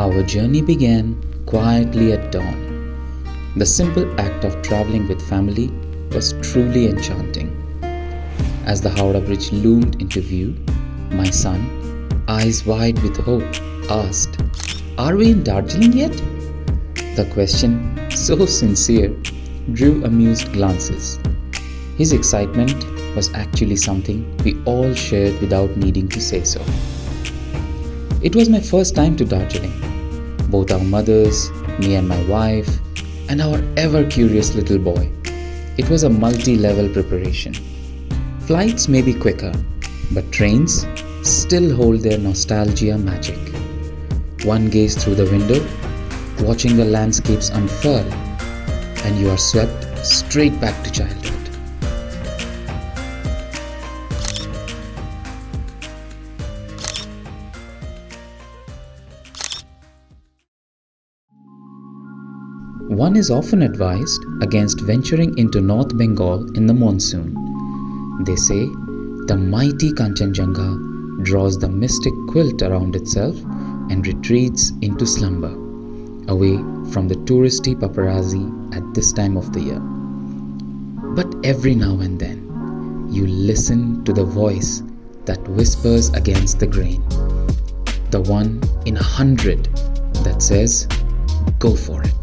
Our journey began quietly at dawn. The simple act of traveling with family was truly enchanting. As the Howrah Bridge loomed into view, my son, eyes wide with hope, asked, "Are we in Darjeeling yet?" The question, so sincere, drew amused glances. His excitement was actually something we all shared without needing to say so. It was my first time to Darjeeling. Both our mothers, me and my wife, and our ever-curious little boy. It was a multi-level preparation. Flights may be quicker, but trains still hold their nostalgia magic. One gaze through the window, watching the landscapes unfurl, and you are swept straight back to childhood. One is often advised against venturing into North Bengal in the monsoon. They say the mighty Kanchenjunga draws the mystic quilt around itself and retreats into slumber, away from the touristy paparazzi at this time of the year. But every now and then, you listen to the voice that whispers against the grain, the one in 100 that says, "Go for it."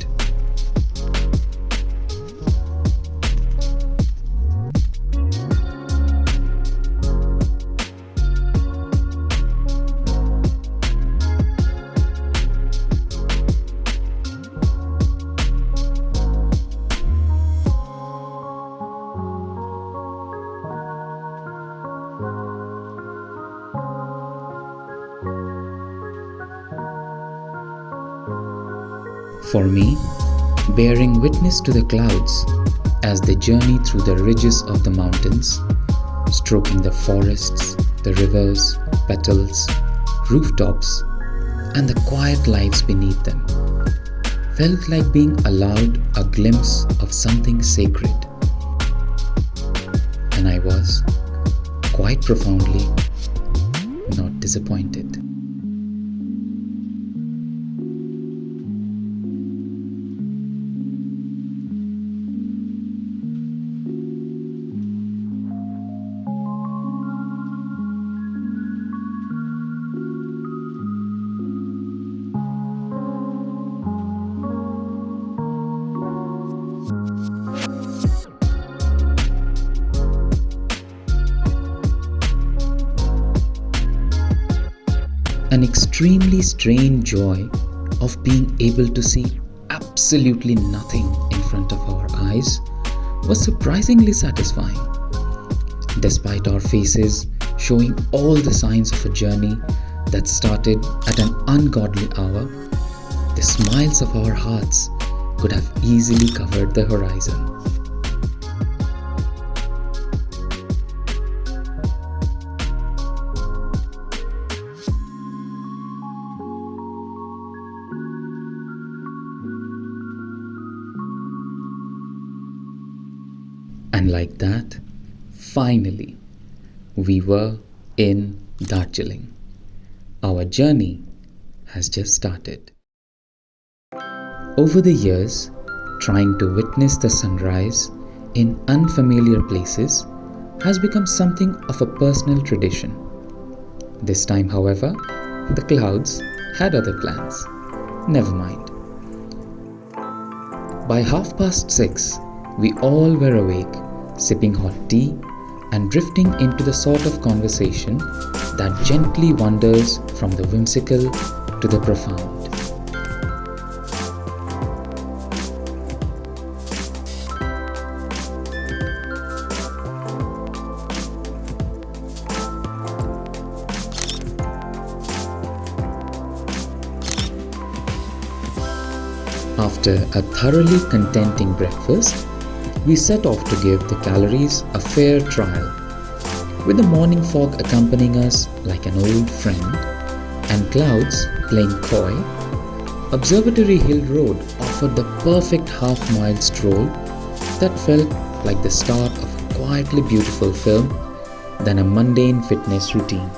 For me, bearing witness to the clouds as they journey through the ridges of the mountains, stroking the forests, the rivers, petals, rooftops, and the quiet lives beneath them, felt like being allowed a glimpse of something sacred. And I was, quite profoundly, not disappointed. An extremely strange joy of being able to see absolutely nothing in front of our eyes was surprisingly satisfying. Despite our faces showing all the signs of a journey that started at an ungodly hour, the smiles of our hearts could have easily covered the horizon. And like that, finally, we were in Darjeeling. Our journey has just started. Over the years, trying to witness the sunrise in unfamiliar places has become something of a personal tradition. This time, however, the clouds had other plans. Never mind. By 6:30, we all were awake, sipping hot tea and drifting into the sort of conversation that gently wanders from the whimsical to the profound. After a thoroughly contenting breakfast, we set off to give the calories a fair trial, with the morning fog accompanying us like an old friend and clouds playing coy. Observatory Hill Road offered the perfect half-mile stroll that felt like the start of a quietly beautiful film than a mundane fitness routine.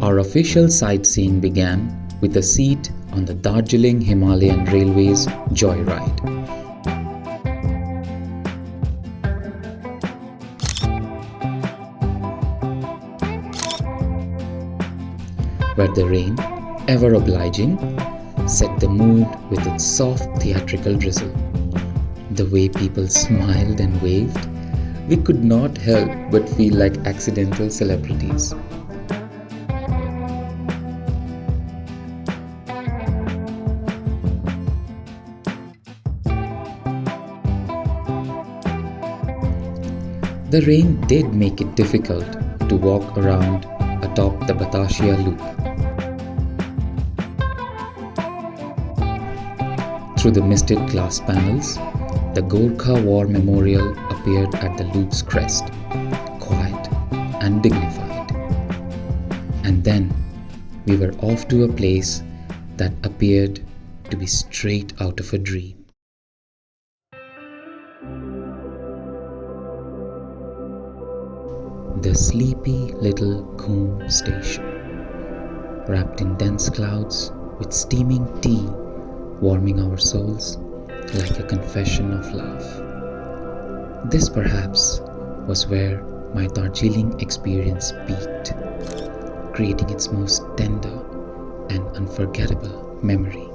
Our official sightseeing began with a seat on the Darjeeling Himalayan Railway's Joyride. Where the rain, ever obliging, set the mood with its soft theatrical drizzle. The way people smiled and waved, we could not help but feel like accidental celebrities. The rain did make it difficult to walk around atop the Batashia Loop. Through the misted glass panels, the Gorkha War Memorial appeared at the loop's crest, quiet and dignified. And then we were off to a place that appeared to be straight out of a dream. The sleepy little Khum station, wrapped in dense clouds with steaming tea warming our souls like a confession of love. This perhaps was where my Darjeeling experience peaked, creating its most tender and unforgettable memory.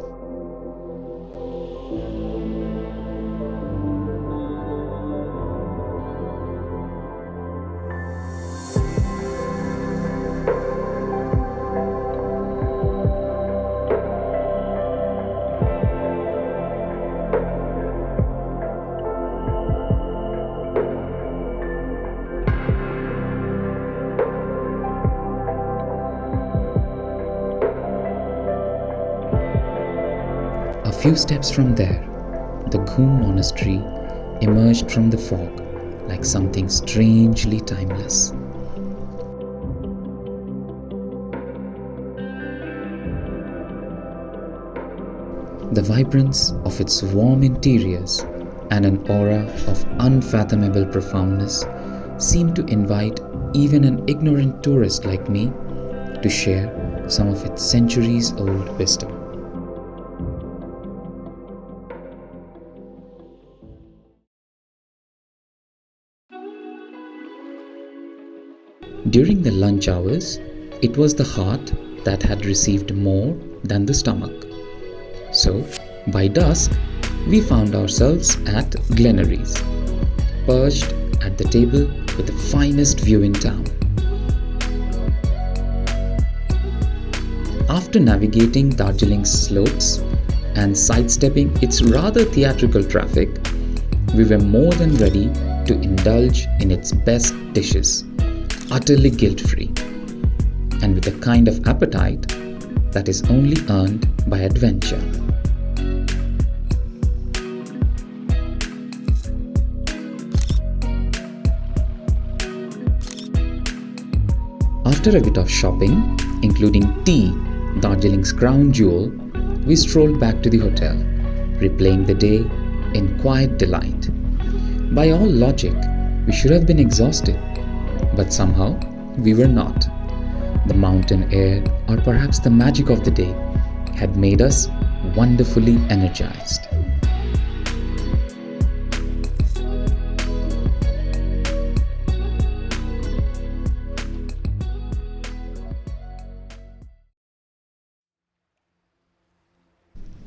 A few steps from there, the Khum monastery emerged from the fog like something strangely timeless. The vibrance of its warm interiors and an aura of unfathomable profoundness seemed to invite even an ignorant tourist like me to share some of its centuries-old wisdom. During the lunch hours, it was the heart that had received more than the stomach. So, by dusk, we found ourselves at Glenaries, perched at the table with the finest view in town. After navigating Darjeeling's slopes and sidestepping its rather theatrical traffic, we were more than ready to indulge in its best dishes, utterly guilt-free, and with a kind of appetite that is only earned by adventure. After a bit of shopping, including tea, Darjeeling's crown jewel, we strolled back to the hotel, replaying the day in quiet delight. By all logic, we should have been exhausted, but somehow we were not. The mountain air, or perhaps the magic of the day, had made us wonderfully energized.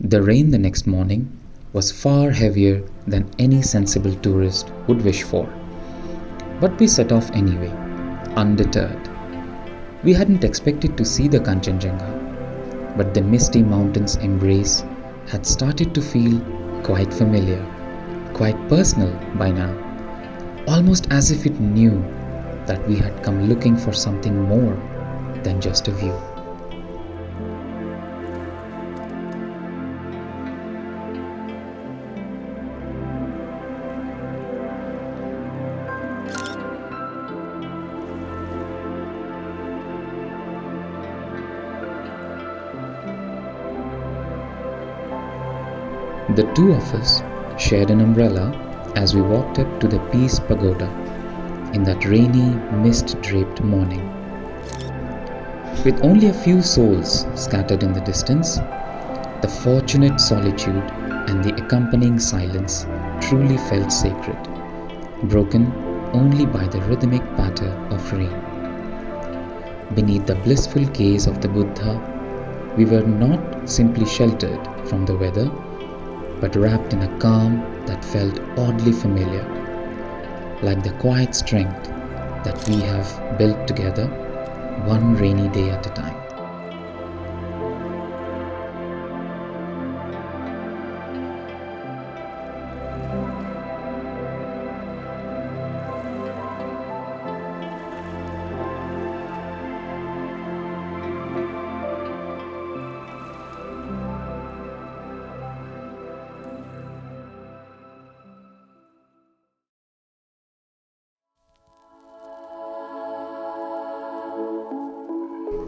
The rain the next morning was far heavier than any sensible tourist would wish for. But we set off anyway, undeterred. We hadn't expected to see the Kanchenjunga, but the misty mountain's embrace had started to feel quite familiar, quite personal by now, almost as if it knew that we had come looking for something more than just a view. The two of us shared an umbrella as we walked up to the Peace Pagoda in that rainy, mist-draped morning. With only a few souls scattered in the distance, the fortunate solitude and the accompanying silence truly felt sacred, broken only by the rhythmic patter of rain. Beneath the blissful gaze of the Buddha, we were not simply sheltered from the weather, but wrapped in a calm that felt oddly familiar, like the quiet strength that we have built together, one rainy day at a time.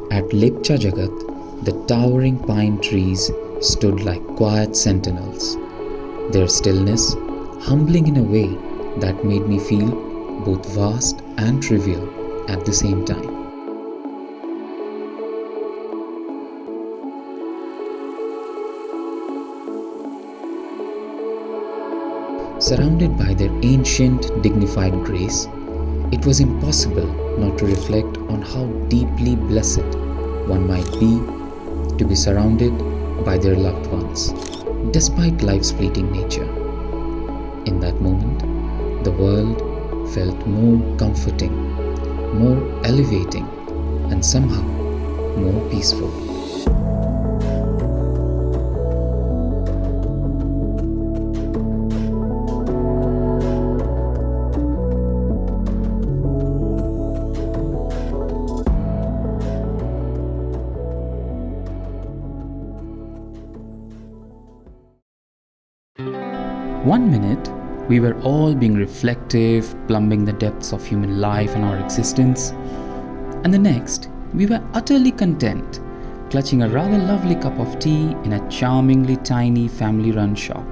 At Lake Jagat, the towering pine trees stood like quiet sentinels, their stillness humbling in a way that made me feel both vast and trivial at the same time. Surrounded by their ancient, dignified grace, it was impossible not to reflect on how deeply blessed one might be to be surrounded by their loved ones, despite life's fleeting nature. In that moment, the world felt more comforting, more elevating, and somehow more peaceful. One minute, we were all being reflective, plumbing the depths of human life and our existence. And the next, we were utterly content, clutching a rather lovely cup of tea in a charmingly tiny family-run shop.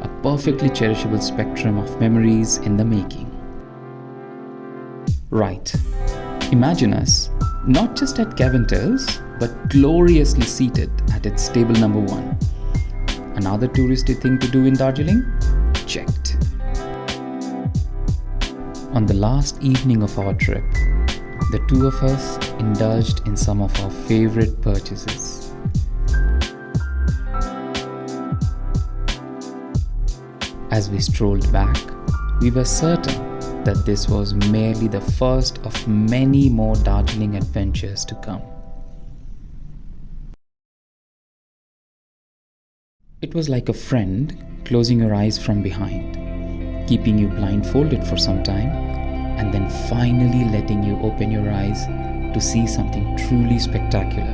A perfectly cherishable spectrum of memories in the making. Right. Imagine us, not just at Caventer's, but gloriously seated at its table number 1. Another touristy thing to do in Darjeeling? Checked. On the last evening of our trip, the two of us indulged in some of our favorite purchases. As we strolled back, we were certain that this was merely the first of many more Darjeeling adventures to come. It was like a friend closing your eyes from behind, keeping you blindfolded for some time, and then finally letting you open your eyes to see something truly spectacular.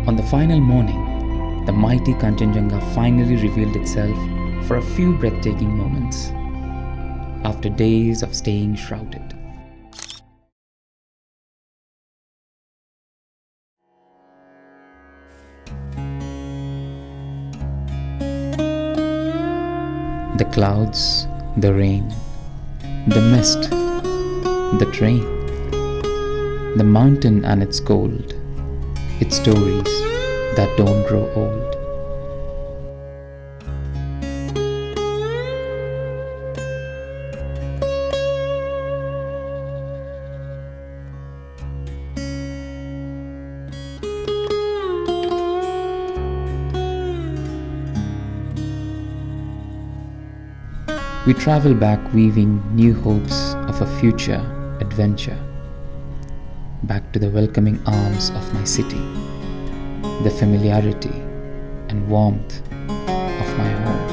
On the final morning, the mighty Kanchenjunga finally revealed itself for a few breathtaking moments, after days of staying shrouded. The clouds, the rain, the mist, the train, the mountain and its cold, its stories that don't grow old. We travel back weaving new hopes of a future adventure, back to the welcoming arms of my city, the familiarity and warmth of my home.